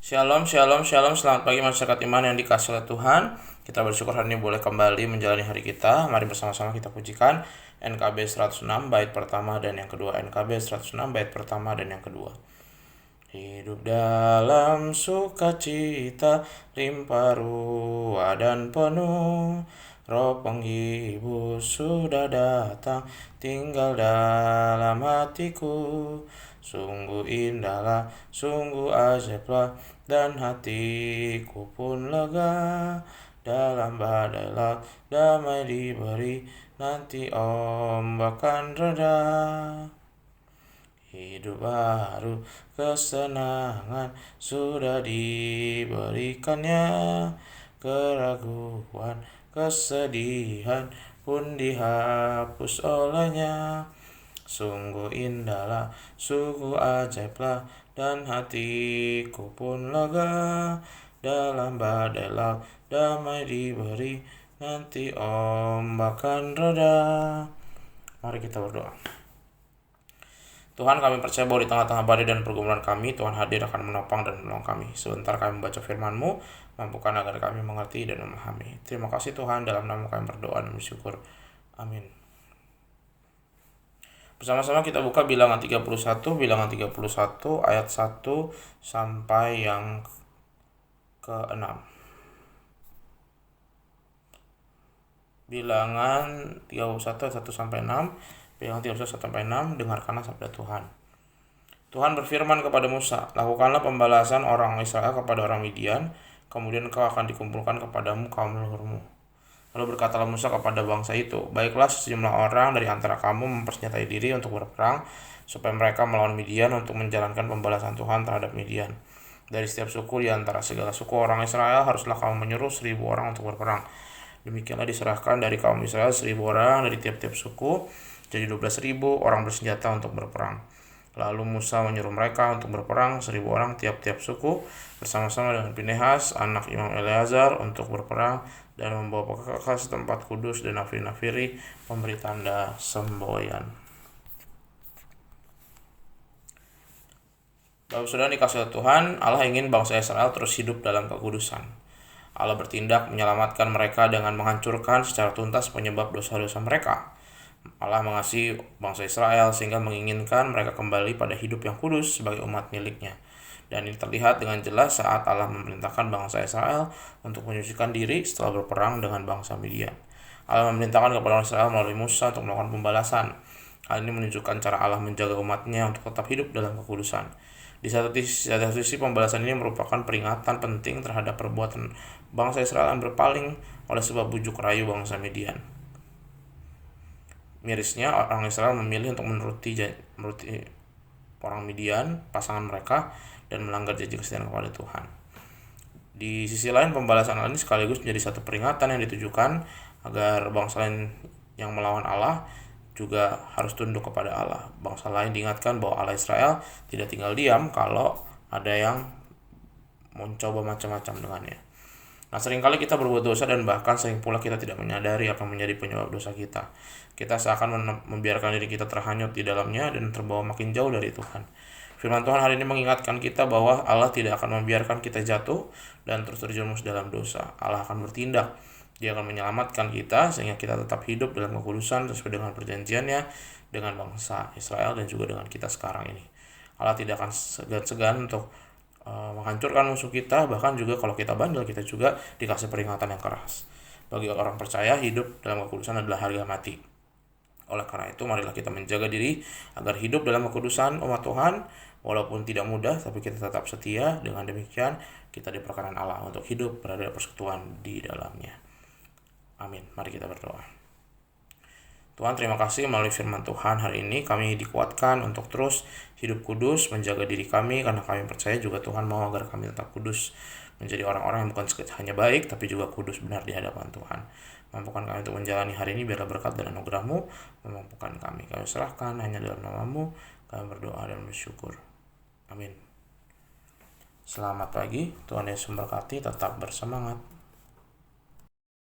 Shalom, shalom, shalom. Selamat pagi masyarakat iman yang dikasihi oleh Tuhan. Kita bersyukur hari ini boleh kembali menjalani hari kita. Mari bersama-sama kita pujikan NKB 106 bait pertama dan yang kedua. NKB 106 bait pertama dan yang kedua. Hidup dalam sukacita, limpah ruah dan penuh. Roh penghibur sudah datang, tinggal dalam hatiku. Sungguh indahlah, sungguh ajaiblah, dan hatiku pun lega. Dalam badai laut damai diberi, nanti ombak akan reda. Hidup baru, kesenangan sudah diberikannya. Keraguan, kesedihan pun dihapus olehnya. Sungguh indahlah, sungguh ajaiblah, dan hatiku pun lega. Dalam badai laut damai diberi, nanti ombak akan reda. Mari kita berdoa. Tuhan, kami percaya bahwa di tengah-tengah badai dan pergumulan kami, Tuhan hadir akan menopang dan menolong kami. Sebentar kami membaca firman-Mu, mampukan agar kami mengerti dan memahami. Terima kasih Tuhan, dalam nama kami berdoa dan bersyukur. Amin. Bersama-sama kita buka bilangan 31 ayat 1 sampai yang ke-6. Bilangan 31 ayat 1 sampai 6. Bilangan 31 sampai 6, dengarkanlah sabda Tuhan. Tuhan berfirman kepada Musa, lakukanlah pembalasan orang Israel kepada orang Midian, kemudian kau akan dikumpulkan kepadamu kaum leluhurmu. Lalu berkatalah Musa kepada bangsa itu, baiklah sejumlah orang dari antara kamu mempersenjatai diri untuk berperang, supaya mereka melawan Midian untuk menjalankan pembalasan Tuhan terhadap Midian. Dari setiap suku di antara segala suku orang Israel haruslah kamu menyuruh 1.000 orang untuk berperang. Demikianlah diserahkan dari kaum Israel 1.000 orang dari tiap-tiap suku, jadi 12.000 orang bersenjata untuk berperang. Lalu Musa menyuruh mereka untuk berperang 1.000 orang tiap-tiap suku bersama-sama dengan Pinehas, anak Imam Eleazar, untuk berperang dan membawa perkakas tempat kudus dan nafiri-nafiri pemberi tanda semboyan. Bapak Saudara dikasihi Tuhan, Allah ingin bangsa Israel terus hidup dalam kekudusan. Allah bertindak menyelamatkan mereka dengan menghancurkan secara tuntas penyebab dosa-dosa mereka. Allah mengasihi bangsa Israel sehingga menginginkan mereka kembali pada hidup yang kudus sebagai umat miliknya. Dan ini terlihat dengan jelas saat Allah memerintahkan bangsa Israel untuk menyucikan diri setelah berperang dengan bangsa Midian. Allah memerintahkan kepada orang Israel melalui Musa untuk melakukan pembalasan. Hal ini menunjukkan cara Allah menjaga umatnya untuk tetap hidup dalam kekudusan. Di satu sisi pembalasan ini merupakan peringatan penting terhadap perbuatan bangsa Israel yang berpaling oleh sebab bujuk rayu bangsa Midian. Mirisnya, orang Israel memilih untuk menuruti orang Midian, pasangan mereka, dan melanggar janji kesetiaan kepada Tuhan. Di sisi lain, pembalasan ini sekaligus menjadi satu peringatan yang ditujukan agar bangsa lain yang melawan Allah juga harus tunduk kepada Allah. Bangsa lain diingatkan bahwa Allah Israel tidak tinggal diam kalau ada yang mencoba macam-macam dengannya. Nah, seringkali kita berbuat dosa dan bahkan sering pula kita tidak menyadari apa yang menjadi penyebab dosa kita. Kita seakan membiarkan diri kita terhanyut di dalamnya dan terbawa makin jauh dari Tuhan. Firman Tuhan hari ini mengingatkan kita bahwa Allah tidak akan membiarkan kita jatuh dan terus terjerumus dalam dosa. Allah akan bertindak. Dia akan menyelamatkan kita sehingga kita tetap hidup dalam kekudusan sesuai dengan perjanjiannya dengan bangsa Israel dan juga dengan kita sekarang ini. Allah tidak akan segan-segan untuk menghancurkan musuh kita, bahkan juga kalau kita bandel kita juga dikasih peringatan yang keras. Bagi orang percaya, hidup dalam kekudusan adalah harga mati. Oleh karena itu, marilah kita menjaga diri agar hidup dalam kekudusan umat Tuhan, walaupun tidak mudah, tapi kita tetap setia. Dengan demikian, kita diperkenan Allah untuk hidup berada persekutuan di dalamnya. Amin. Mari kita berdoa. Tuhan, terima kasih melalui firman Tuhan hari ini kami dikuatkan untuk terus hidup kudus, menjaga diri kami, karena kami percaya juga Tuhan mau agar kami tetap kudus, menjadi orang-orang yang bukan hanya baik tapi juga kudus benar di hadapan Tuhan. Mampukan kami untuk menjalani hari ini biarlah berkat dan anugerah-Mu memampukan kami. Kami serahkan hanya dalam nama-Mu, kami berdoa dan bersyukur. Amin. Selamat pagi, Tuhan Yesus memberkati, tetap bersemangat.